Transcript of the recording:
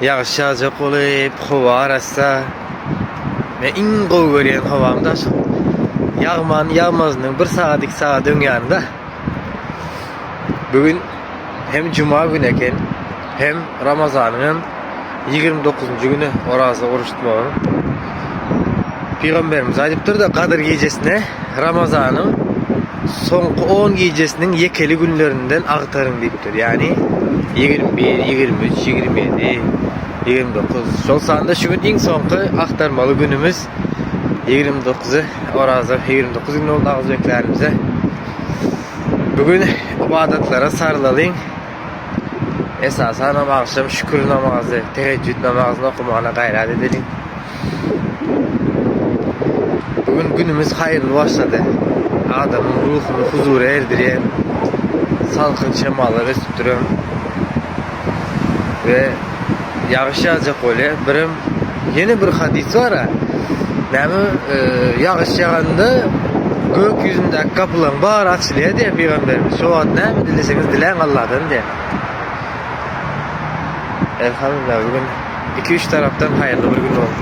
Yağış yağacak olup hava arasa ve in gow gören havamda yağman yağmazının bir saat 2 saat yanında. Bugün hem cuma günü eken hem Ramazan'ın 29. günü orası oruç tutmağın. Peygamberimiz ayıptır da Kadir gecesine Ramazan'ın son 10 gecesinin yekeli günlerinden aktarın deyiptir. Yani 21, 23, 27, 29. Şol sanda şu gün en sonki aktarmalı günümüz 29'u orası 29 gün oldu ağızbeklerimize. Bugün ibadetlara sarılalım. Esasen akşam şükür namazı, teheccüd namazını okumana gayret edelim. Bugün günümüz hayırlı başladı. Adamın ruhunu huzura erdiren salkın şemaları üstüren ve yağış yağacak öyle. Yeni bir hadis var ha. Yağış yağanda gökyüzünde kapılan bağır açılıyor diye Peygamberimiz. Şu an ne mi dileseniz dileyin Allah'tan diye. Elhamdülillah bugün 2-3 taraftan hayırlı bir gün oldu.